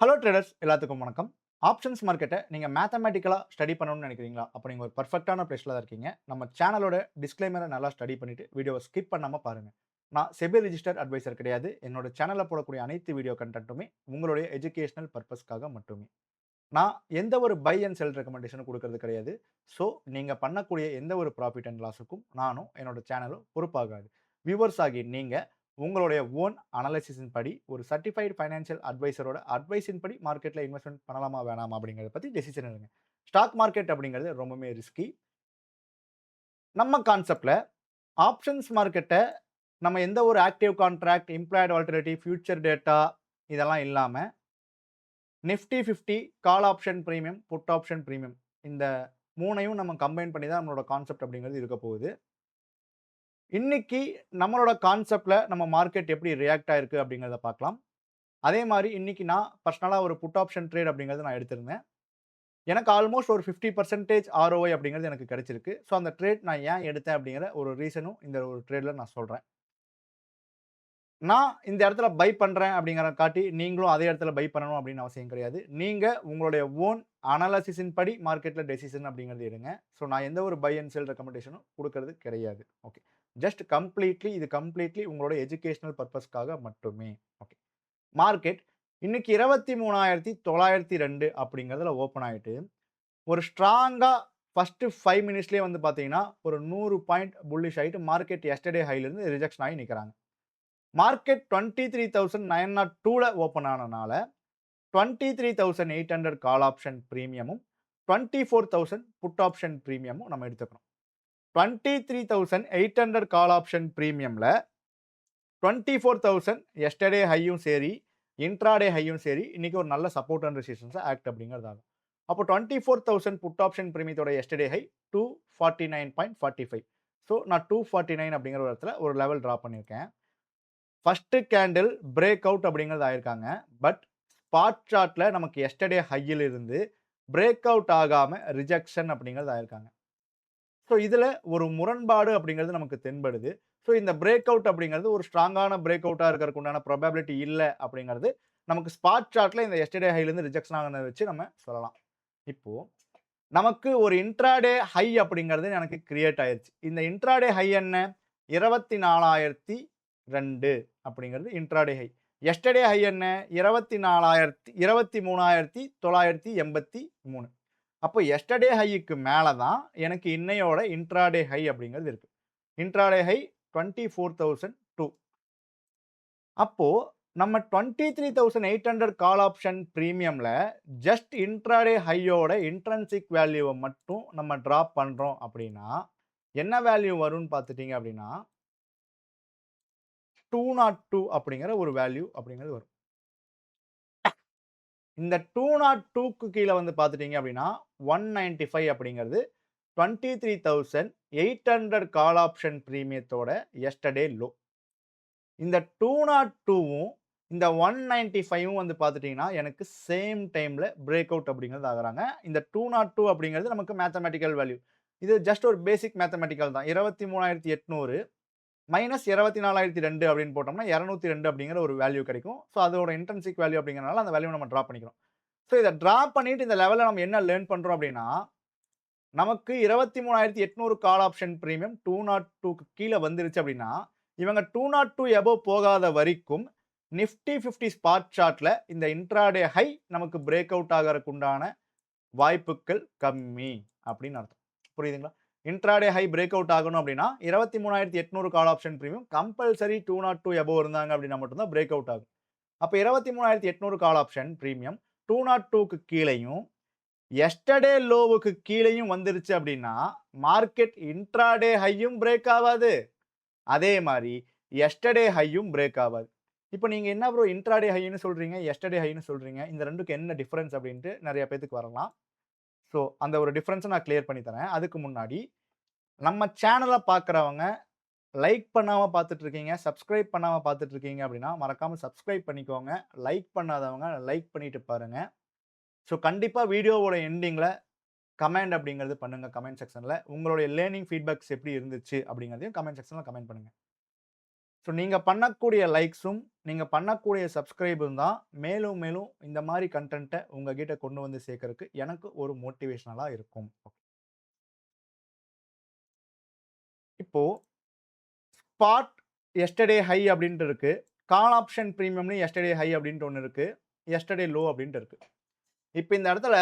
Hello traders எல்லாத்துக்கும் வணக்கம். Options மார்க்கெட்ட நீங்க மேத்தமேட்டிக்கலா ஸ்டடி பண்ணணும்னு நினைக்கிறீங்களா? அப்ப நீங்க ஒரு பெர்ஃபெக்ட்டான பிளேஸ்ல தான் இருக்கீங்க. நம்ம சேனலோட டிஸ்க்ளைமர நல்லா ஸ்டடி பண்ணிட்டு வீடியோவ ஸ்கிப் பண்ணாம பாருங்க. நான் செபி ரிஜிஸ்டர்ட் அட்வைசர் கிடையாது. என்னோட சேனல்ல போடக்கூடிய அனைத்து வீடியோ கன்டென்ட்டுமே உங்களுடைய எஜுகேஷனல் பர்ப்பஸ்க்காக மட்டுமே. நான் எந்த ஒரு பை அண்ட் செல் ரெக்கமெண்டேஷனும் குடுக்கறது கிடையாது. ஸோ நீங்க பண்ணக்கூடிய எந்த ஒரு ப்ராஃபிட் அண்ட் லாஸ்ஸுக்கும் நானும் என்னோட சேனலும் பொறுப்பாகாது. வியூவர்ஸ் ஆகிய நீங்க உங்களுடைய ஓன் அனலைசிஸின் படி ஒரு சர்டிஃபைட் ஃபைனான்சியல் அட்வைசரோட அட்வைஸின் படி மார்க்கெட்ல இன்வெஸ்ட்மென்ட் பண்ணலாமா வேணாமா அப்படிங்கிறத பத்தி டெசிஷன் எடுங்க. ஸ்டாக் மார்க்கெட் அப்படிங்கிறது ரொம்பவுமே ரிஸ்கி. நம்ம கான்செப்ட்ல ஆப்ஷன்ஸ் மார்க்கெட்ட நம்ம எந்த ஒரு active contract, implied volatility, future data இதெல்லாம் இல்லாம Nifty 50 call option premium, put option premium இந்த 3யும் நம்ம கம்பைன் பண்ணி தான் நம்மளோட கான்செப்ட் அப்படிங்கிறது இருக்க போகுது. இன்னைக்கு நம்மளோட கான்செப்ட்ல நம்ம மார்க்கெட் எப்படி ரியாக்ட் ஆயிருக்கு அப்படிங்கிறத பார்க்கலாம். அதே மாரி இன்னைக்கு நான் பர்சனலா ஒரு புட் ஆப்ஷன் ட்ரேட் அப்படிங்கிறத நான் எடுத்திருந்தேன். எனக்கு ஆல்மோஸ்ட் ஒரு 50% ஆர்ஓஐ அப்படிங்கிறது எனக்கு கிடைச்சிருக்கு. ஸோ அந்த ட்ரேட் நான் ஏன் எடுத்தேன் அப்படிங்கிற ஒரு ரீசனும் இந்த ஒரு ட்ரேட்ல நான் சொல்றேன். நான் இந்த இடத்துல பை பண்றேன் அப்படிங்கிறத காட்டி, நீங்களும் அதே இடத்துல பை பண்ணணும் அப்படின்னு அவசியம் கிடையாது. நீங்க உங்களுடைய ஓன் அனாலிசிஸின் படி மார்க்கெட்ல டெசிஷன் அப்படிங்கிறது எடுங்க. ஸோ நான் எந்த ஒரு பை அண்ட் செல் ரெக்கமெண்டேஷனும் குடுக்கிறது கிடையாது. ஓகே. ஜஸ்ட் கம்ப்ளீட்லி உங்களோட எஜுகேஷனல் பர்ப்பஸ்க்காக மட்டுமே. ஓகே. மார்க்கெட் இன்னைக்கு 23,902 அப்படிங்கிறதுல ஓப்பன் ஆயிட்டு, ஒரு ஸ்ட்ராங்கா ஃபர்ஸ்ட் 5 மினிட்ஸ்லயே வந்து பார்த்தீங்கன்னா, ஒரு 100 பாயிண்ட் புல்லிஷ் ஆயிட்டு மார்க்கெட் எஸ்டர்டே ஹைல இருந்து ரிஜெக்ஷன் ஆகி நிக்கிறாங்க. மார்க்கெட் 23,902ல ஓப்பன் ஆனனால, 23,800 கால் ஆப்ஷன் பிரீமியமும், 24,000 புட் ஆப்ஷன் பிரீமியமும் நம்ம எடுத்துக்கணும். 23,800 கால் ஆப்ஷன் பிரீமியம்ல 24,000 எஸ்டர்டே ஹையும் சரி, இன்ட்ராடே ஹையும் சரி, இன்னைக்கு ஒரு நல்ல சப்போர்ட் அண்ட் ரெசிஸ்டன்ஸ் ஆக்ட் அப்படிங்கிறது ஆகும். அப்போ 24,000 புட் ஆப்ஷன் பிரீமியத்தோட எஸ்டர்டே ஹை 249.45. ஸோ நான் 249 அப்படிங்கிற ஒரு இடத்துல ஒரு லெவல் டிரா பண்ணியிருக்கேன். ஃபர்ஸ்ட் கேண்டில் பிரேக் அவுட் அப்படிங்கிறது ஆயிருக்காங்க. பட் ஸ்பாட் சார்ட்ல நமக்கு எஸ்டர்டே ஹையில் இருந்து பிரேக் அவுட் ஆகாம ரிஜெக்ஷன் அப்படிங்கிறது ஆயிருக்காங்க. ஸோ இதுல ஒரு முரண்பாடு அப்படிங்கிறது நமக்கு தென்படுது. ஸோ இந்த பிரேக் அவுட் அப்படிங்கிறது ஒரு ஸ்ட்ராங்கான பிரேக் அவுட்டா இருக்கறதுக்கு உண்டான ப்ராபபிலிட்டி இல்ல அப்படிங்கிறது நமக்கு ஸ்பாட் சார்ட்ல இந்த எஸ்டர்டே ஹைல இருந்து ரிஜெக்ஷன் ஆனத வச்சு நம்ம சொல்லலாம். இப்போ நமக்கு ஒரு இன்ட்ராடே ஹை அப்படிங்கிறது எனக்கு கிரியேட் ஆயிருச்சு. இந்த இன்ட்ராடே ஹை என்ன? 24,002 அப்படிங்கிறது இன்ட்ராடே ஹை. எஸ்டர்டே ஹை என்ன? 23,983. அப்போ எஸ்டர்டே ஹைக்கு மேல தான் எனக்கு இன்னையோட இன்ட்ராடே ஹை அப்படிங்கிறது இருக்கு. Intraday high 24,002. அப்போ நம்ம 23,800 கால் ஆப்ஷன் பிரீமியம்ல ஜஸ்ட் இன்ட்ராடே ஹையோட இன்ட்ரின்சிக் வேல்யூவ மட்டும் நம்ம டிராப் பண்றோம் அப்படின்னா, என்ன வேல்யூ வரும்னு பார்த்துட்டீங்க அப்படின்னா, 202 அப்படிங்கிற ஒரு வேல்யூ அப்படிங்கிறது வரும். இந்த 202க்கு கீழ வந்து பார்த்துட்டீங்க அப்படின்னா, 195 அப்படிங்கிறது 23,800 கால் ஆப்ஷன் பிரீமியத்தோட எஸ்டர்டே லோ. இந்த 202வும் இந்த 195ம் வந்து பார்த்துட்டீங்கன்னா, எனக்கு சேம் டைம்ல பிரேக் அவுட் அப்படிங்கிறது ஆகுறாங்க. இந்த 202 அப்படிங்கிறது நமக்கு மேத்தமேட்டிக்கல் வேல்யூ. இது ஜஸ்ட் ஒரு பேசிக் மேத்தமேட்டிக்கல் தான். 23,800 மைனஸ் 24,002 அப்படின்னு போட்டோம்னா 202 அப்படிங்கிற ஒரு வேல்யூ கிடைக்கும். ஸோ அதோட இன்ட்ரின்சிக் வேல்யூ அப்படிங்கிறனால அந்த வேல்யூ நம்ம டிரா பண்ணிக்கிறோம். ஸோ இத டிரா பண்ணிட்டு இந்த லெவல்ல நம்ம என்ன லேர்ன் பண்றோம் அப்படின்னா, நமக்கு 23,800 கால் ஆப்ஷன் பிரீமியம் 202க்கு கீழ வந்துருச்சு அப்படின்னா, இவங்க 202 அபோவ் போகாத வரைக்கும் நிஃப்டி 50 ஸ்பாட் சார்ட்ல இந்த இன்ட்ராடே ஹை நமக்கு பிரேக் அவுட் ஆகறக்கு உண்டான வாய்ப்புகள் கம்மி அப்படின்னு அர்த்தம். புரியுதுங்களா? இன்ட்ராடே ஹை பிரேக் அவுட் ஆகணும் அப்படின்னா 23,800 call option premium compulsory 202 above இருந்தாங்க அப்படின்னா மட்டும் தான் பிரேக் அவுட் ஆகும். அப்ப 23,800 கால் ஆப்ஷன் பிரீமியம் 202க்கு கீழயும், எஸ்டர்டே லோவுக்கு கீழயும் வந்துருச்சு அப்படின்னா, மார்க்கெட் இன்ட்ராடே ஹையும் பிரேக் ஆவாது. அதே மாரி எஸ்டர்டே ஹையும் பிரேக் ஆவாது. இப்ப நீங்க என்ன ப்ரோ இன்ட்ராடே ஹைன்னு சொல்றீங்க, எஸ்டர்டே ஹைன்னு சொல்றீங்க. இந்த 2க்கும் என்ன டிஃபரன்ஸ் அப்படின்ட்டு நெறைய பேத்துக்கு வரலாம். ஸோ அந்த ஒரு டிஃபரன்ஸ நான் கிளியர் பண்ணி தரேன். அதுக்கு முன்னாடி நம்ம சேனல பார்க்குறவங்க லைக் பண்ணாம பார்த்துட்டு இருக்கீங்க, சப்ஸ்கிரைப் பண்ணாம பார்த்துட்டு இருக்கீங்க அப்படின்னா, மறக்காம சப்ஸ்கிரைப் பண்ணிக்கோங்க. லைக் பண்ணாதவங்க லைக் பண்ணிட்டு பாருங்க. ஸோ கண்டிப்பா வீடியோவோட எண்டிங்ல கமெண்ட் அப்படிங்கிறது பண்ணுங்க கமெண்ட் செக்ஷன்ல. உங்களுடைய லேர்னிங் ஃபீட்பேக்ஸ் எப்படி இருந்துச்சு அப்படிங்கிறதையும் கமெண்ட் செக்ஷன்ல கமெண்ட் பண்ணுங்க. ஸோ நீங்க பண்ணக்கூடிய லைக்ஸும், நீங்க பண்ணக்கூடிய சப்ஸ்கிரைபும் தான் மேலும் மேலும் இந்த மாரி கன்டென்ட்ட உங்ககிட்ட கொண்டு வந்து சேர்க்கறக்கு எனக்கு ஒரு மோட்டிவேஷனலா இருக்கும். இப்போ ஸ்பாட் எஸ்டர்டே ஹை அப்படின்ட்டு இருக்கு. கால் ஆப்ஷன் பிரீமியம்லயும் எஸ்டர்டே ஹை அப்படின்ட்டு ஒண்ணு இருக்கு. எஸ்டர்டே லோ அப்படின்ட்டு இருக்கு. இப்ப இந்த இடத்துல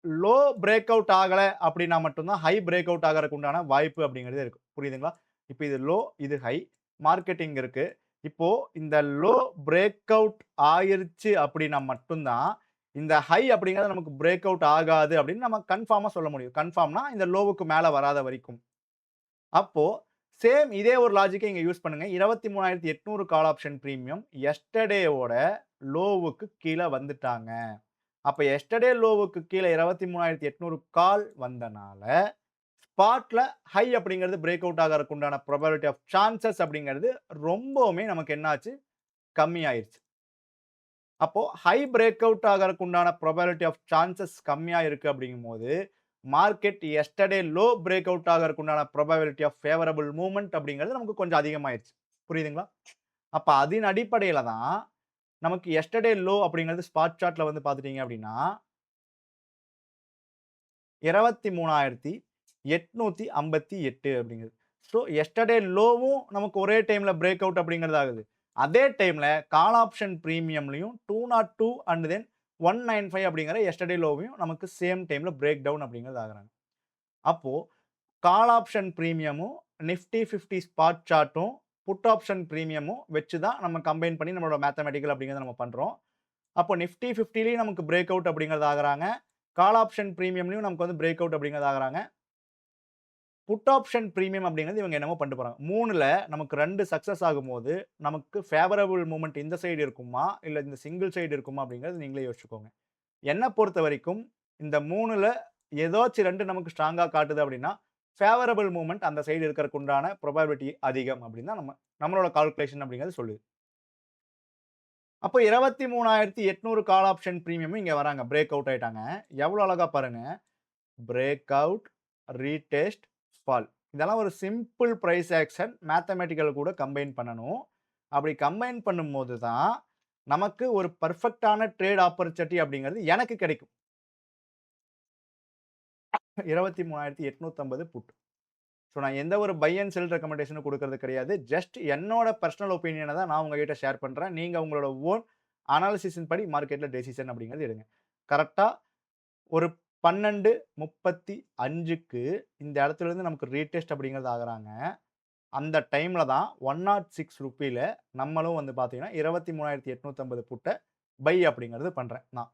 லோ பிரேக் அவுட் ஆகல அப்படின்னா மட்டும் தான் ஹை பிரேக் அவுட் ஆகறதுக்கு உண்டான வாய்ப்பு அப்படிங்கிறது இருக்கு. புரியுதுங்களா? இப்ப இது லோ, இது ஹை. மார்க்கெட் இங்க இருக்கு. இப்போ இந்த லோ பிரேக் அவுட் ஆயிருச்சு அப்படின்னா மட்டும் தான் இந்த ஹை அப்படிங்கிறது நமக்கு பிரேக் அவுட் ஆகாது அப்படின்னு நம்ம கன்ஃபார்மா சொல்ல முடியும். கன்ஃபார்ம்னா இந்த லோவுக்கு மேல வராத வரைக்கும். அப்போ சேம் இதே ஒரு லாஜிக்க இங்க யூஸ் பண்ணுங்க. 23,800 கால் ஆப்ஷன் பிரீமியம் எஸ்டர்டேவோட லோவுக்கு கீழ வந்துட்டாங்க. அப்ப எஸ்டர்டே லோவுக்கு கீழ 23,800 கால் வந்தனால, ஸ்பாட்ல ஹை அப்படிங்கிறது பிரேக் அவுட் ஆகறதுக்கு உண்டான ப்ராபபிலிட்டி ஆஃப் சான்சஸ் அப்படிங்கிறது ரொம்பவுமே நமக்கு என்ன ஆச்சு? கம்மியாயிருச்சு. அப்போ ஹை பிரேக் அவுட் ஆகறதுக்கு உண்டான ப்ராபபிலிட்டி ஆஃப் சான்சஸ் கம்மியா இருக்கு அப்படிங்கும்போது, market yesterday low break out ஆகறதுக்கு உண்டான ப்ராபபிலிட்டி ஆஃப் ஃபேவரபிள் மூவ்மென்ட் அப்படிங்கிறது நமக்கு கொஞ்சம் அதிகமாயிருச்சு. புரியுதுங்களா? அப்ப அதன் அடிப்படையில தான் நமக்கு எஸ்டர்டே லோ அப்படிங்கிறது ஸ்பாட் சார்ட்ல வந்து பார்த்துட்டீங்க அப்படின்னா 23,858 அப்படிங்கிறது. ஸோ எஸ்டர்டே லோவும் நமக்கு ஒரே டைம்ல பிரேக் அவுட் அப்படிங்கிறது ஆகுது. அதே டைம்ல கால் ஆப்ஷன் பிரீமியம்லயும் 202 அண்ட் தென் 195 அப்படிங்கிற எஸ்டர்டே லோவையும் நமக்கு சேம் டைம்ல பிரேக் டவுன் அப்படிங்கிறது ஆகுறாங்க. அப்போ கால் ஆப்ஷன் பிரீமியமும் நிஃப்டி 50 ஸ்பாட் சார்ட்டும் புட் ஆப்ஷன் பிரீமியமும் வச்சு தான் நம்ம கம்பைன் பண்ணி நம்மளோட மேத்தமேட்டிக்கல் அப்படிங்கிறத நம்ம பண்றோம். அப்போ நிஃப்டி 50லயும் நமக்கு பிரேக் அவுட் அப்படிங்கிறது ஆகுறாங்க. கால் ஆப்ஷன் பிரீமியம்லயும் நமக்கு வந்து பிரேக் அவுட் அப்படிங்கிறது ஆகுறாங்க. புட் ஆப்ஷன் பிரீமியம் அப்படிங்கிறது இவங்க என்னமோ பண்ணிட்டு போறாங்க. 3ல நமக்கு 2 சக்சஸ் ஆகும்போது, நமக்கு ஃபேவரபிள் மூவ்மென்ட் இந்த சைடு இருக்குமா? இல்ல இந்த சிங்கிள் சைடு இருக்குமா? அப்படிங்கிறது நீங்களே யோசிச்சுக்கோங்க. என்ன பொறுத்தவரைக்கும் இந்த 3ல ஏதாச்சும் 2 நமக்கு ஸ்ட்ராங்கா காட்டுது அப்படின்னா, ஃபேவரபிள் மூவ்மென்ட் அந்த சைடு இருக்கறக்கு உண்டான ப்ராபபிலிட்டி அதிகம் அப்படின்னு தான் நம்மளோட கால்குலேஷன் அப்படிங்கிறது சொல்லுது. அப்போ 23,800 கால் ஆப்ஷன் பிரீமியமும் இங்க வராங்க. பிரேக் அவுட் ஆயிட்டாங்க. எவ்வளோ அழகா பாருங்க. Break out, retest, fall. இதெல்லாம் ஒரு சிம்பிள் பிரைஸ் ஆக்ஷன் மேத்தமேட்டிக்கல் கூட கம்பைன் பண்ணணும். அப்படி கம்பைன் பண்ணும்போது தான் நமக்கு ஒரு பெர்ஃபெக்ட்டான ட்ரேட் ஆப்பர்ச்சுனிட்டி அப்படிங்கிறது எனக்கு கிடைக்கும். 23,850 புட். ஸோ நான் எந்த ஒரு பை அண்ட் செல் ரெக்கமெண்டேஷனும் குடுக்கறது கிடையாது. ஜஸ்ட் என்னோட பெர்சனல் ஒப்பீனியன தான் நான் உங்ககிட்ட ஷேர் பண்றேன். நீங்க உங்களோட ஓன் அனாலிசிஸின் படி மார்க்கெட்ல டெசிஷன் அப்படிங்கிறது எடுங்க. கரெக்ட்டா ஒரு 12:35க்கு இந்த இடத்துல இருந்து நமக்கு ரீடெஸ்ட் அப்படிங்கிறது ஆகுறாங்க. அந்த டைம்ல தான் ₹106ல நம்மளும் வந்து பார்த்தீங்கன்னா, 23,850 புட்ட பை அப்படிங்கிறது பண்றேன் நான்.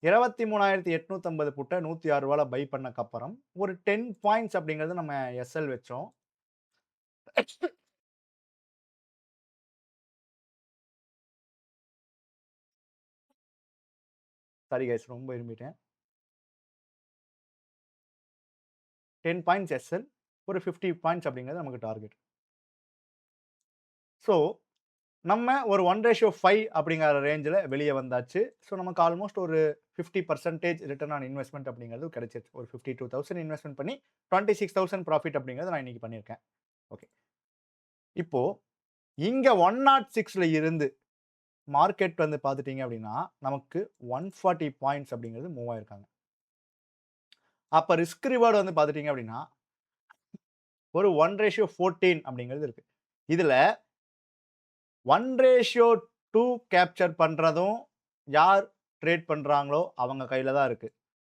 23,850 புட்ட ரூ. 106ல பை பண்ணக்கப்புறம், ஒரு 10 பாயிண்ட்ஸ் அப்படிங்கிறது நம்ம எஸ்எல் வச்சோம். சாரி கைஸ் ரொம்ப இருமிட்டேன். 10 பாயிண்ட்ஸ் எஸ்எல், ஒரு 50 பாயிண்ட்ஸ் அப்படிங்கிறது நமக்கு டார்கெட். ஸோ நம்ம ஒரு 1:5 அப்படிங்கிற ரேஞ்சில வெளிய வந்தாச்சு. ஸோ நமக்கு ஆல்மோஸ்ட் ஒரு 50% ரிட்டர்ன் ஆன் இன்வெஸ்ட்மென்ட் அப்படிங்கிறது கிடைச்சிருச்சு. ஒரு 52,000 இன்வெஸ்ட்மென்ட் பண்ணி 26,000 ப்ராஃபிட் அப்படிங்கிறத நான் இன்னைக்கு பண்ணியிருக்கேன். ஓகே. இப்போ இங்க 106ல இருந்து மார்க்கெட் வந்து பார்த்துட்டீங்க அப்படின்னா, நமக்கு 140 பாயிண்ட்ஸ் அப்படிங்கிறது மூவ் ஆயிருக்காங்க. அப்ப ரிஸ்க் ரிவார்ட் வந்து பார்த்துட்டீங்க அப்படின்னா, ஒரு 1:14 அப்படிங்கிறது இருக்கு. இதுல 1:2 கேப்சர் பண்றதும் யார் ட்ரேட் பண்றாங்களோ அவங்க கையில தான் இருக்கு.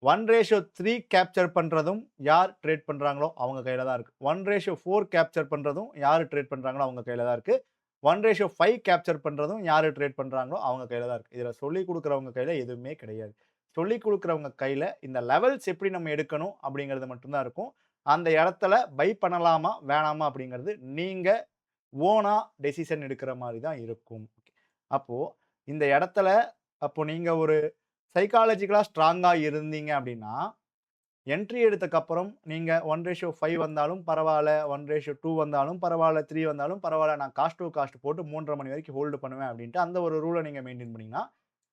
1:3 கேப்சர் பண்றதும் யார் ட்ரேட் பண்றாங்களோ அவங்க கையில தான் இருக்கு. 1:4 கேப்சர் பண்றதும் யார் ட்ரேட் பண்றாங்களோ அவங்க கையில தான் இருக்கு. 1:5 கேப்சர் பண்றதும் யாரு ட்ரேட் பண்றாங்களோ அவங்க கையில தான் இருக்கு. இதுல சொல்லிக் குடுக்குறவங்க கையில எதுவுமே கிடையாது. சொல்லிக் குடுக்குறவங்க கையில இந்த லெவல்ஸ் எப்படி நம்ம எடுக்கணும் அப்படிங்கிறது மட்டும் தான் இருக்கும். அந்த இடத்துல பை பண்ணலாமா, வேணாமா அப்படிங்கிறது நீங்க ஓனா டெசிஷன் எடுக்கிற மாரி தான் இருக்கும். அப்போ இந்த இடத்துல அப்போ நீங்க ஒரு சைக்காலஜிக்கலா ஸ்ட்ராங்கா இருந்தீங்க அப்படின்னா, என்ட்ரி எடுத்தக்கப்புறம் நீங்க 1:5 வந்தாலும் பரவால்ல, 1:2 வந்தாலும் பரவால்ல, 3 வந்தாலும் பரவால்ல. நான் காஸ்ட் டூ காஸ்ட் போட்டு 3:30 மணி வரைக்கும் ஹோல்டு பண்ணுவேன் அப்படின்ட்டு அந்த ஒரு ரூல நீங்க மெயின்டெயின் பண்ணீங்கன்னா,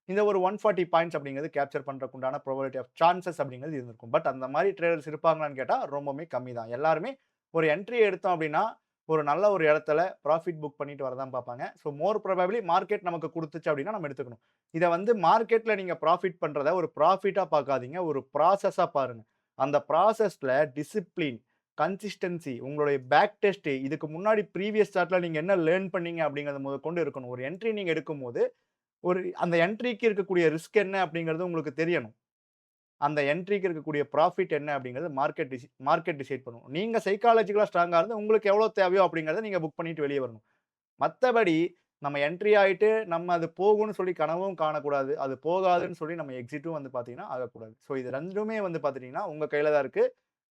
இந்த ஒரு 140 பாயிண்ட்ஸ் அப்படிங்கிறது கேப்சர் பண்றதுக்கு உண்டான ப்ராபபிலிட்டி ஆஃப் சான்சஸ் அப்படிங்கிறது இருந்திருக்கும். பட் அந்த மாரி ட்ரேடர்ஸ் இருப்பாங்களான்னு கேட்டா ரொம்பவுமே கம்மி தான். எல்லாருமே ஒரு என்ட்ரி எடுத்தோம் அப்படின்னா, ஒரு நல்ல ஒரு இடத்துல ப்ராஃபிட் புக் பண்ணிட்டு வரதான் பார்ப்பாங்க. ஸோ மோர் ப்ரோபபிலி மார்க்கெட் நமக்கு குடுத்துச்சு அப்படின்னா நம்ம எடுத்துக்கணும். இத வந்து மார்க்கெட்ல நீங்க ப்ராஃபிட் பண்றத ஒரு ப்ராஃபிட்டா பார்க்காதீங்க. ஒரு ப்ராசஸா பாருங்க. அந்த ப்ராசஸ்ல டிசிப்ளின், கன்சிஸ்டன்சி, உங்களுடைய பேக் டெஸ்ட் இதுக்கு முன்னாடி ப்ரீவியஸ் சார்ட்ல நீங்க என்ன லேர்ன் பண்ணீங்க அப்படிங்கிறத முதற்கொண்டு இருக்கணும். ஒரு என்ட்ரி நீங்க எடுக்கும்போது, அந்த என்ட்ரிக்கு இருக்கக்கூடிய ரிஸ்க் என்ன அப்படிங்கிறது உங்களுக்கு தெரியணும். அந்த என்ட்ரிக்கு இருக்கக்கூடிய ப்ராஃபிட் என்ன அப்படிங்கிறது மார்க்கெட் டிசைட் பண்ணும். நீங்க சைக்காலஜிக்கலா ஸ்ட்ராங்கா இருந்து உங்களுக்கு எவ்வளோ தேவையோ அப்படிங்கிறத நீங்க புக் பண்ணிட்டு வெளிய வரணும். மத்தபடி நம்ம என்ட்ரி ஆயிட்டு நம்ம அது போகும்னு சொல்லி கனவும் காணக்கூடாது. அது போகாதுன்னு சொல்லி நம்ம எக்ஸிட்டும் வந்து பார்த்தீங்கன்னா ஆகக்கூடாது. ஸோ இது 2மே வந்து பார்த்துட்டீங்கன்னா உங்க கையில தான் இருக்கு.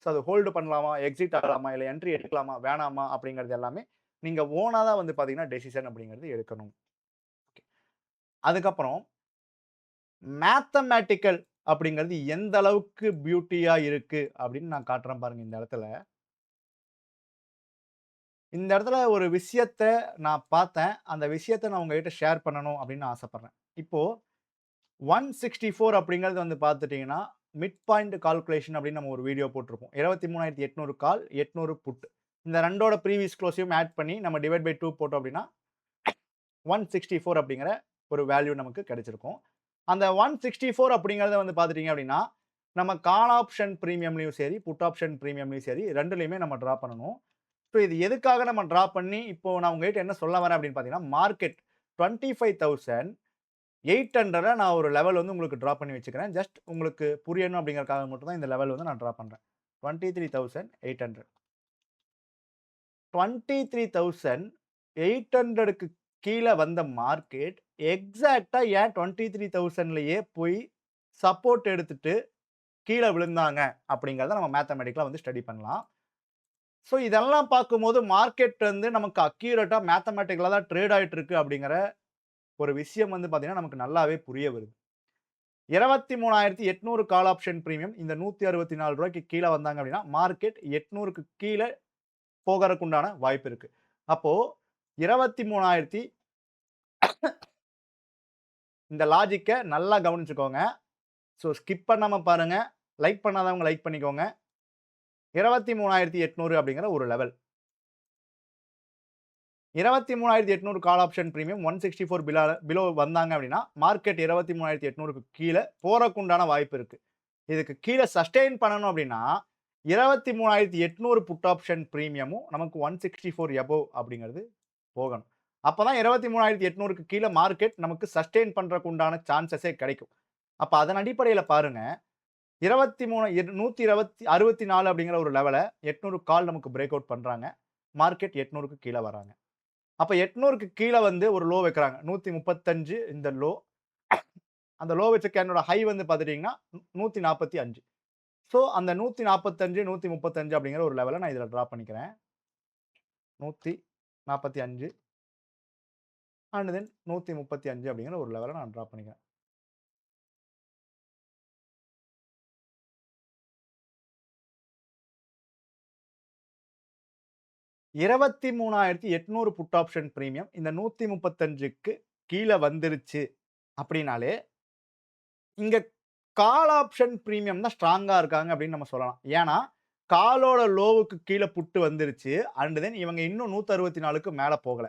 ஸோ அது ஹோல்டு பண்ணலாமா? எக்ஸிட் ஆகலாமா? இல்ல என்ட்ரி எடுக்கலாமா? வேணாமா? அப்படிங்கிறது எல்லாமே நீங்க ஓனா தான் வந்து பார்த்தீங்கன்னா டெசிஷன் அப்படிங்கிறது எடுக்கணும். அதுக்கப்புறம் மேத்தமேட்டிக்கல் அப்படிங்கிறது எந்த அளவுக்கு பியூட்டியா இருக்கு அப்படின்னு நான் காட்டுறேன் பாருங்க இந்த இடத்துல. இந்த இடத்துல ஒரு விஷயத்த நான் பார்த்தேன். அந்த விஷயத்த நான் உங்ககிட்ட ஷேர் பண்ணணும் அப்படின்னு நான் ஆசைப்படுறேன். இப்போ 164 அப்படிங்கிறது வந்து பார்த்துட்டீங்கன்னா, மிட் பாயிண்ட் கால்குலேஷன் அப்படின்னு நம்ம ஒரு வீடியோ போட்டிருப்போம். 23,800 கால், 800 புட். இந்த 2ஓட ப்ரீவியஸ் குளோஸையும் ஆட் பண்ணி நம்ம டிவைட் பை 2 போட்டோம் அப்படின்னா, 164 அப்படிங்கிற ஒரு வேல்யூ நமக்கு கிடைச்சிருக்கும். அந்த 164 அப்படிங்கிறத வந்து பார்த்துட்டீங்க அப்படின்னா, நம்ம கால் ஆப்ஷன் பிரீமியம்லயும் சரி, புட் ஆப்ஷன் பிரீமியம்லயும் சரி 2லயுமே நம்ம டிரா பண்ணணும். ஸோ இது எதுக்காக நம்ம டிரா பண்ணி, இப்போ நான் உங்ககிட்ட என்ன சொல்ல வரேன் அப்படின்னு பார்த்தீங்கன்னா, மார்க்கெட் 25,800 நான் ஒரு லெவல் வந்து உங்களுக்கு டிரா பண்ணி வச்சுக்கிறேன். ஜஸ்ட் உங்களுக்கு புரியணும் அப்படிங்கிறதுக்காக மட்டும் தான் இந்த லெவல் வந்து நான் டிரா பண்றேன். 23,800 23,800க்கு கீழ வந்த மார்க்கெட் எக்ஸாக்ட்டா ஏன் 23,000லயே போய் சப்போர்ட் எடுத்துட்டு கீழ விழுந்தாங்க அப்படிங்கிறத நம்ம மேத்தமேட்டிக்கலா வந்து ஸ்டடி பண்ணலாம். ஸோ இதெல்லாம் பார்க்கும்போது மார்க்கெட் வந்து நமக்கு அக்யூரேட்டா மேத்தமேட்டிக்கலா தான் ட்ரேட் ஆயிட்டு இருக்கு அப்படிங்கிற ஒரு விஷயம் வந்து பார்த்தீங்கன்னா, நமக்கு நல்லாவே புரிய வருது. 23,800 கால் ஆப்ஷன் பிரீமியம் இந்த ரூ. 164க்கு கீழ வந்தாங்க அப்படின்னா, மார்க்கெட் 800க்கு கீழ போகறக்கு உண்டான வாய்ப்பு இருக்கு. அப்போ 23,000 இந்த லாஜிக்க நல்லா கவனிச்சுக்கோங்க. ஸோ ஸ்கிப் பண்ணாம பாருங்க. லைக் பண்ணாதவங்க லைக் பண்ணிக்கோங்க. 23,800 அப்படிங்கிற ஒரு level. 23,800 call option premium 164 below வந்தாங்க அப்படின்னா, மார்க்கெட் 23,800க்கு கீழ போறக்குண்டான வாய்ப்பு இருக்கு. இதுக்கு கீழ சஸ்டெயின் பண்ணணும் அப்படின்னா, 23,800 புட் ஆப்ஷன் பிரீமியமும் நமக்கு 164 எபோவ் அப்படிங்கிறது போகணும். அப்பதான் 23,800க்கு கீழ மார்க்கெட் நமக்கு சஸ்டெயின் பண்றக்கு உண்டான சான்ஸஸே கிடைக்கும். அப்ப அதன் அடிப்படையில பாருங்க, 164 அப்படிங்கிற ஒரு லெவல 800 கால் நமக்கு பிரேக் அவுட் பண்றாங்க. மார்க்கெட் 800க்கு கீழ வராங்க. அப்ப 800க்கு கீழ வந்து ஒரு லோ வைக்கிறாங்க. 135 இந்த லோ. அந்த லோ வச்ச கேண்டலோட ஹை வந்து பார்த்துட்டீங்கன்னா, 145. ஸோ அந்த 145, 135 அப்படிங்கிற ஒரு லெவல நான் இதுல டிரா பண்ணிக்கிறேன். 145 அண்ட் தென் 135 அப்படிங்கிற ஒரு லெவல நான் டிரா பண்ணிக்கிறேன். $23,800 புட் ஆப்ஷன் பிரீமியம் இந்த 135க்கு கீழ வந்துருச்சு அப்படின்னாலே, இங்க கால் ஆப்ஷன் பிரீமியம் தான் ஸ்ட்ராங்கா இருக்காங்க அப்படின்னு நம்ம சொல்லலாம். ஏன்னா, காலோட லோவுக்கு கீழ புட் வந்துருச்சு. அண்ட் தென் இவங்க இன்னும் 164க்கு மேல போகல.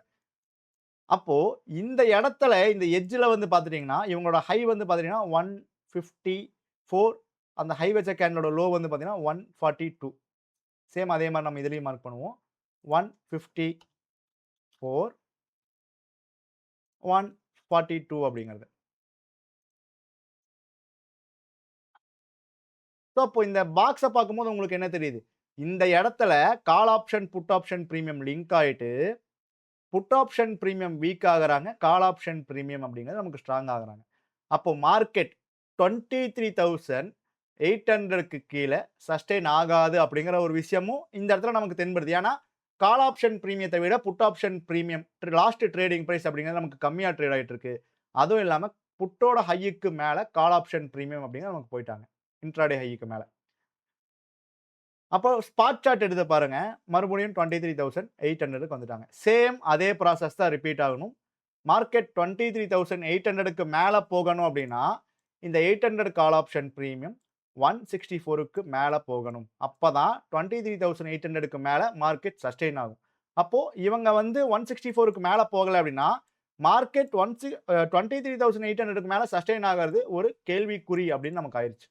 அப்போ இந்த இடத்துல இந்த எட்ஜ்ல வந்து பார்த்துட்டீங்கன்னா, இவங்களோட ஹை வந்து பார்த்தீங்கன்னா 154 அந்த ஹை வச்ச கேண்டலோட லோ வந்து பார்த்தீங்கன்னா 142. சேம் அதே மாரி நம்ம இதுலயும் மார்க் பண்ணுவோம். 154, 142 அப்படிங்கிறது. ஸோ அப்போ இந்த பாக்ஸ பார்க்கும்போது உங்களுக்கு என்ன தெரியுது? இந்த இடத்துல call option, put option premium link ஆயிட்டு, புட் ஆப்ஷன் பிரீமியம் வீக் ஆகுறாங்க. கால் ஆப்ஷன் பிரீமியம் அப்படிங்கிறது நமக்கு ஸ்ட்ராங் ஆகுறாங்க. அப்போ மார்க்கெட் 23,800க்கு கீழ சஸ்டெயின் ஆகாது அப்படிங்கிற ஒரு விஷயமும் இந்த இடத்துல நமக்கு தென்படுது. ஏன்னா, கால் ஆப்ஷன் பிரீமியத்த விட put option premium last trading price அப்படிங்கிறது நமக்கு கம்மியா ட்ரேட் ஆயிட்டு இருக்கு. அதுவும் இல்லாம புட்டோட ஹைக்கு மேல கால் ஆப்ஷன் பிரீமியம் அப்படிங்கிறது நமக்கு போயிட்டாங்க. இன்ட்ராடே ஹைக்கு மேல. அப்போ ஸ்பாட் சார்ட் எடுத்து பாருங்க. மறுபடியும் 23,800க்கு வந்துட்டாங்க. சேம் அதே ப்ராசஸ் தான் ரிப்பீட் ஆகணும். மார்க்கெட் 23,800க்கு மேல போகணும் அப்படின்னா, இந்த 800 கால் ஆப்ஷன் பிரீமியம் 164க்கு மேல போகணும். அப்பதான் 23,800க்கு மேல மார்க்கெட் சஸ்டெயின் ஆகும். அப்போ இவங்க வந்து 164க்கு மேல போகல அப்படின்னா, மார்க்கெட் 23,800க்கு மேல சஸ்டெயின் ஆகுறது ஒரு கேள்விக்குறி அப்படின்னு நமக்கு ஆயிருச்சு.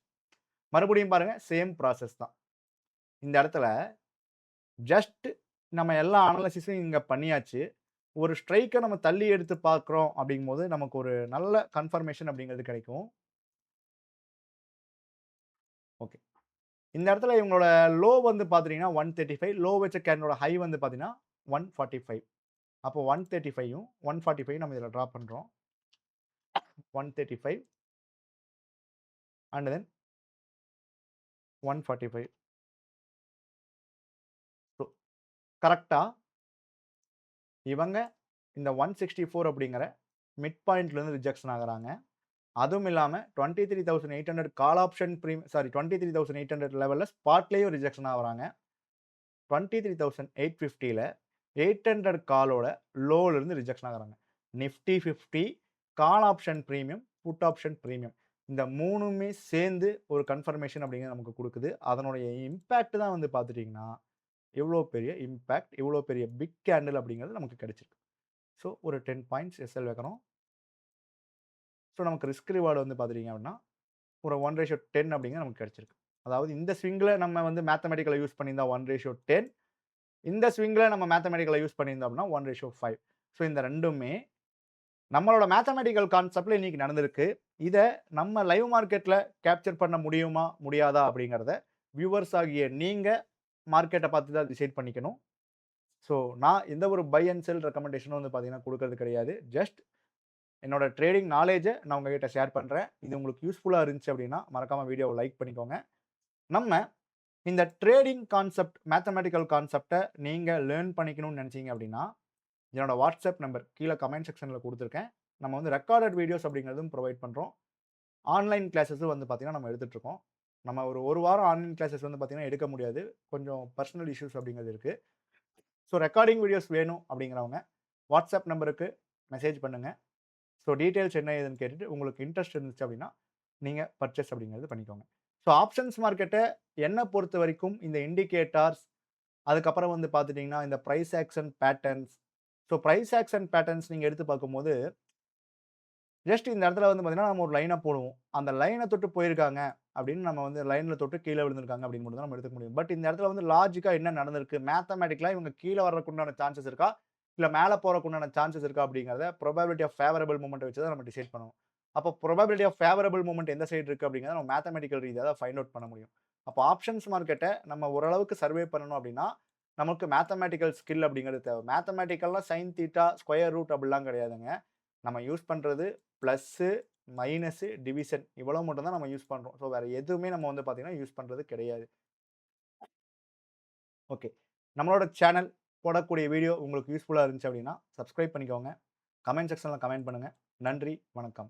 மறுபடியும் பாருங்க சேம் ப்ராசஸ் தான். இந்த இடத்துல ஜஸ்ட் நம்ம எல்லா அனாலிசிஸும் இங்க பண்ணியாச்சு. ஒரு ஸ்ட்ரைக்க நம்ம தள்ளி எடுத்து பார்க்கிறோம் அப்படிங்கும்போது, நமக்கு ஒரு நல்ல கன்ஃபர்மேஷன் அப்படிங்கிறது கிடைக்கும். ஓகே. இந்த இடத்துல இவங்களோட லோ வந்து பார்த்துட்டீங்கன்னா 135 லோ வச்ச கேண்டலோட ஹை வந்து பார்த்தீங்கன்னா 145. அப்போ 135யும் 145 நம்ம இதில டிரா பண்றோம். 135 அண்ட் தென் 145. ஸோ கரெக்ட்டா இவங்க இந்த 164 அப்படிங்கிற மிட் பாயிண்ட்லேருந்து ரிஜெக்ஷன் ஆகுறாங்க. அதுவும் இல்லாம 23,800 கால் ஆப்ஷன் 23,800 லெவல்ல ஸ்பாட்லயும் ரிஜெக்ஷன் ஆகுறாங்க. 23,850ல 800 காலோட லோல இருந்து ரிஜெக்ஷன் ஆகுறாங்க. Nifty 50 call option premium, put option premium. இந்த 3மே சேர்ந்து ஒரு கன்ஃபர்மேஷன் அப்படிங்கிறது நமக்கு குடுக்குது. அதனுடைய இம்பாக்ட் தான் வந்து பார்த்துட்டீங்கன்னா, எவ்வளோ பெரிய இம்பாக்ட், எவ்வளோ பெரிய பிக் கேண்டில் அப்படிங்கிறது நமக்கு கிடைச்சிருக்கு. ஸோ ஒரு 10 பாயிண்ட்ஸ் எஸ்எல் வைக்கிறோம். ஸோ நமக்கு ரிஸ்க் ரிவார்ட் வந்து பார்த்துட்டீங்க அப்படின்னா, ஒரு 1:10 அப்படிங்கிறது நமக்கு கிடைச்சிருக்கு. அதாவது இந்த ஸ்விங்ல நம்ம வந்து மேத்தமேட்டிக்கல யூஸ் பண்ணியிருந்தா 1:10. இந்த ஸ்விங்ல நம்ம மேத்தமேட்டிக்கல யூஸ் பண்ணியிருந்தோம் அப்படின்னா 1:5. ஸோ இந்த 2மே நம்மளோட மேத்தமேட்டிக்கல் கான்செப்ட்ல இன்னைக்கு நடந்திருக்கு. இத நம்ம லைவ் மார்க்கெட்ல கேப்சர் பண்ண முடியுமா? முடியாதா? அப்படிங்கிறத வியூவர்ஸ் ஆகிய நீங்க மார்க்கெட்ட பார்த்து தான் டிசைட் பண்ணிக்கணும். ஸோ நான் எந்த ஒரு பை அண்ட் செல் ரெக்கமெண்டேஷனும் வந்து பார்த்தீங்கன்னா குடுக்கறது கிடையாது. ஜஸ்ட் என்னோட ட்ரேடிங் நாலேட்ஜ நான் உங்ககிட்ட ஷேர் பண்றேன். இது உங்களுக்கு யூஸ்ஃபுல்லா இருந்துச்சு அப்படின்னா, மறக்காம வீடியோவ லைக் பண்ணிக்கோங்க. நம்ம இந்த ட்ரேடிங் கான்செப்ட், மேத்தமேட்டிக்கல் கான்செப்ட்ட நீங்க லேர்ன் பண்ணிக்கணும்னு நெனச்சீங்க அப்படின்னா, என்னோட வாட்ஸ்அப் நம்பர் கீழ கமெண்ட் செக்ஷன்ல குடுத்துருக்கேன். நம்ம வந்து ரெக்கார்டட் வீடியோஸ் அப்படிங்கிறதும் புரொவைட் பண்றோம். ஆன்லைன் கிளாஸஸும் வந்து பார்த்தீங்கன்னா, நம்ம எடுத்துட்டு இருக்கோம். நம்ம ஒரு 1 வாரம் ஆன்லைன் கிளாஸஸ் வந்து பார்த்தீங்கன்னா, எடுக்க முடியாது. கொஞ்சம் பர்சனல் இஷ்யூஸ் அப்படிங்கிறது இருக்கு. ஸோ ரெக்கார்டிங் வீடியோஸ் வேணும் அப்படிங்கிறவங்க, வாட்ஸ்அப் நம்பருக்கு மெசேஜ் பண்ணுங்க. ஸோ டீட்டெயில்ஸ் என்ன ஏதுன்னு கேட்டுட்டு, உங்களுக்கு இன்ட்ரெஸ்ட் இருந்துச்சு அப்படின்னா, நீங்க பர்ச்சேஸ் அப்படிங்கிறது பண்ணிக்கோங்க. ஸோ ஆப்ஷன்ஸ் மார்க்கெட்ட என்ன பொறுத்தவரைக்கும் இந்த இண்டிகேட்டர்ஸ், அதுக்கப்புறம் வந்து பார்த்துட்டீங்கன்னா, இந்த price action patterns. So price action patterns நீங்க எடுத்து பார்க்கும்போது, ஜஸ்ட் இந்த இடத்துல வந்து பார்த்தீங்கன்னா, நம்ம ஒரு லைன போடுவோம். அந்த லைன தொட்டு போயிருக்காங்க அப்படின்னு நம்ம வந்து லைன்ல தொட்டு கீழ விழுந்திருக்காங்க அப்படின்னு மட்டும் தான் நம்ம எடுத்துக்க முடியும். பட் இந்த இடத்துல வந்து லாஜிக்கா என்ன நடந்திருக்கு? மேத்தமேட்டிக்கலா இவங்க கீழ வர்றதுக்கு உண்டான சான்சஸ் இருக்கா? இல்ல மேல போறதுக்கு உண்டான சான்சஸ் இருக்கா? அப்படிங்கிறத ப்ராபபிலிட்டி ஆஃப் ஃபேவரபிள் மூவ்மெண்ட் வச்சு தான் நம்ம டிசைட் பண்ணணும். அப்போ ப்ராபபிலிட்டி ஆஃப் ஃபேவரபிள் மூவ்மெண்ட் எந்த சைடு இருக்கு அப்படிங்கிறத நம்ம மேத்தமேட்டிக்கல் ரீதியா தான் ஃபைண்ட் அவுட் பண்ண முடியும். அப்போ ஆப்ஷன்ஸ் மார்க்கெட்ட நம்ம ஓரளவுக்கு சர்வே பண்ணணும் அப்படின்னா, நமக்கு மேத்தமேட்டிக்கல் ஸ்கில் அப்படிங்கிறது தேவை. மேத்தமேட்டிக்கல்னா சைன் தீட்டா, ஸ்கொயர் ரூட் அப்படிலாம் கிடையாதுங்க. நம்ம யூஸ் பண்றது பிளஸ்ஸு, மைனஸு, டிவிஷன் இவ்வளவு மட்டும் தான் நம்ம யூஸ் பண்றோம். ஸோ வேற எதுவுமே நம்ம வந்து பார்த்தீங்கன்னா, யூஸ் பண்றது கிடையாது. ஓகே. நம்மளோட சேனல் போடக்கூடிய வீடியோ உங்களுக்கு யூஸ்ஃபுல்லா இருந்துச்சு அப்படின்னா, சப்ஸ்கிரைப் பண்ணிக்கோங்க. கமெண்ட் செக்ஷன்ல கமெண்ட் பண்ணுங்க. நன்றி, வணக்கம்.